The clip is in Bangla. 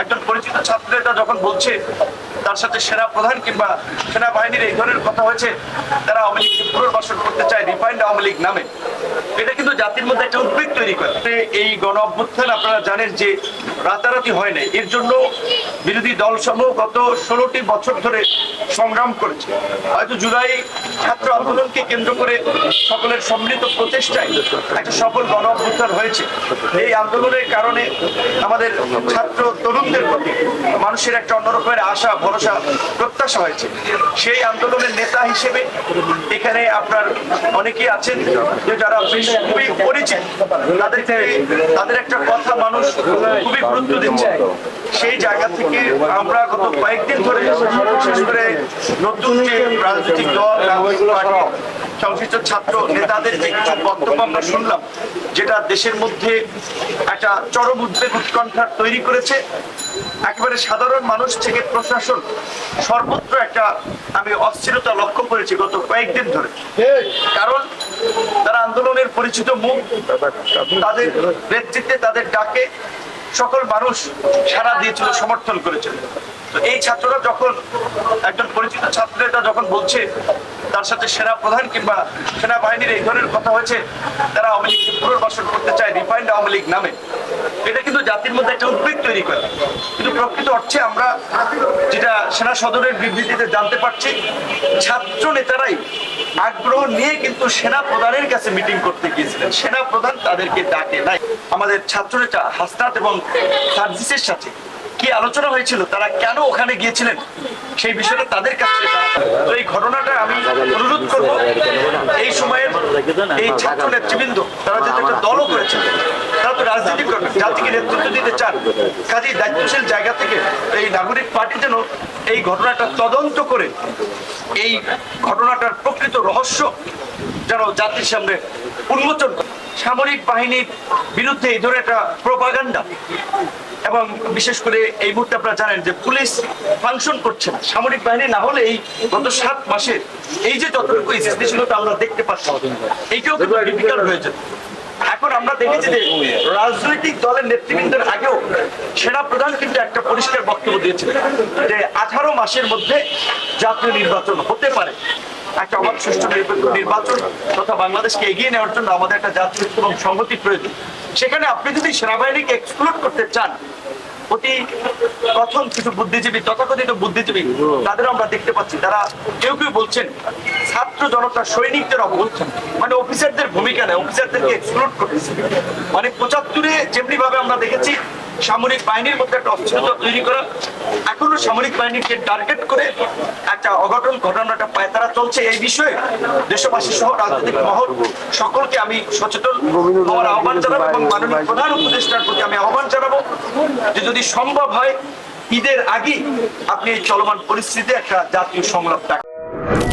একজন পরিচিত ছাত্র নেতা যখন বলছে তার সাথে সেনা প্রধান কিংবা সেনাবাহিনীর এই ধরনের কথা হয়েছে, তারা আওয়ামী লীগকে পুনর্বাসন করতে চায় রিফাইন্ড আওয়ামী লীগ নামে, এটা কিন্তু জাতির মধ্যে একটা উদ্বেগ তৈরি করে। এই গণ অভ্যুত্থান আপনারা জানেন যে রাতারাতি হয় নাই, এর জন্য বিরোধী দলসমূহ গত 16টি বছর ধরে সংগ্রাম করেছে। হয়তো জুলাই ছাত্র আন্দোলনকে কেন্দ্র করে সকলের সম্মিলিত প্রচেষ্টায় একটা সফল গণ অভ্যুত্থান হয়েছে। এই আন্দোলনের কারণে আমাদের ছাত্র তরুণদের প্রতি মানুষের একটা অন্যরকমের আশা, ভরসা, প্রত্যাশা হয়েছে। সেই আন্দোলনের নেতা হিসেবে এখানে আপনার অনেকেই আছেন যে যারা বেশ খুবই পরিচিত, তাদের একটা কথা মানুষ খুবই গুরুত্ব দিচ্ছে। সেই জায়গা থেকে আমরা গত কয়েকদিন ধরে বিশেষ করে নতুন যে রাজনৈতিক দল, সংশ্লিষ্ট ছাত্র নেতাদের যে কিছু বক্তব্য আমরা শুনলাম, যেটা দেশের মধ্যে একটা চরম উদ্বেগ উৎকণ্ঠা তৈরি করেছে। একেবারে সাধারণ মানুষ থেকে প্রশাসন সর্বত্র একটা আমি অস্থিরতা লক্ষ্য করেছি গত কয়েকদিন ধরে। কারণ তারা আন্দোলনের পরিচিত মুখ, তাদের নেতৃত্বে, তাদের ডাকে সকল মানুষ সাড়া দিয়েছিল, সমর্থন করেছিল। তো এই ছাত্ররা যখন, একজন পরিচিত ছাত্র নেতা যখন বলছে তার সাথে সেনা প্রধান কিংবা সেনাবাহিনীর এই ধরনের কথা হয়েছে, তারা আওয়ামী লীগকে পুনর্বাসন করতে চায় রিফাইন্ড আওয়ামী লীগ নামে, এটা কিন্তু জাতির মধ্যে একটা উদ্বেগ তৈরি করে। কিন্তু প্রকৃত অর্থে আমরা যেটা সেনা সদরের বিবৃতিতে জানতে পারছি, ছাত্র নেতারাই আগ্রহ নিয়ে কিন্তু সেনা প্রধানের কাছে মিটিং করতে গিয়েছিলেন, সেনা প্রধান তাদেরকে ডাকে নাই। আমাদের ছাত্র নেতা হাসনাত এবং সার্জিসের সাথে কি আলোচনা হয়েছিল, তারা কেন ওখানে গিয়েছিলেন, সেই বিষয়টা তাদের কাছে। তো এই ঘটনাটা আমি অনুরোধ করব, এই সময়ের এই ছাত্র নেতৃবৃন্দ তারা যেহেতু একটা দলও করেছেন, তারা তো রাজনীতি করবেন, জাতিকে নেতৃত্ব দিতে চান, কাজেই দায়িত্বশীল জায়গা থেকে এই নাগরিক পার্টি যেন এই ঘটনাটা তদন্ত করে এই ঘটনাটার প্রকৃত রহস্য যেন জাতির সামনে উন্মোচন করে। সামরিক বাহিনীর বিরুদ্ধে এই ধরনের একটা প্রোপাগান্ডা, এবং বিশেষ করে এই মুহূর্তে আপনারা জানেন যে পুলিশ ফাংশন করছে না, সামরিক বাহিনী না হলে এই গত 7 মাসে এই যে যতটুকু স্থিতিশীলতা আমরা দেখতে পাচ্ছি, এইটাও কিন্তু ডিফিকাল্ট হয়েছে। এখন আমরা দেখেছি যে রাজনৈতিক দলের নেতৃবৃন্দের আগেও সেনা প্রধান কিন্তু একটা পরিষ্কার বক্তব্য দিয়েছিলেন যে 18 মাসের মধ্যে জাতীয় নির্বাচন হতে পারে। একটা অবাধ, সুষ্ঠু, নিরপেক্ষ নির্বাচন তথা বাংলাদেশকে এগিয়ে নেওয়ার জন্য আমাদের একটা জাতীয় এবং সংহতি প্রয়োজন। সেখানে আপনি যদি সেনাবাহিনীকে এক্সক্লুড করতে চান, অতি কথন কিছু বুদ্ধিজীবী, তথাকথিত বুদ্ধিজীবী, তাদের আমরা দেখতে পাচ্ছি তারা কেউ কেউ বলছেন ছাত্র জনতা সৈনিকদের অবহেলছেন, মানে অফিসারদের ভূমিকা নেই, অফিসারদেরকে এক্সক্লুড করতেছে। মানে 75-এ যেমনি ভাবে আমরা দেখেছি সামরিক বাহিনীর মধ্যে একটা অস্থিরতা তৈরি করা, এখনো সামরিক বাহিনীকে টার্গেট করে একটা অঘটন ঘটনাটা পায়তারা চলছে। এই বিষয়ে দেশবাসী সহ রাজনৈতিক মহল সকলকে আমি সচেতন হওয়ার আহ্বান জানাবো, এবং মাননীয় প্রধান উপদেষ্টার প্রতি আমি আহ্বান জানাবো যে যদি সম্ভব হয় ঈদের আগেই আপনি এই চলমান পরিস্থিতিতে একটা জাতীয় সংলাপ ডাকেন।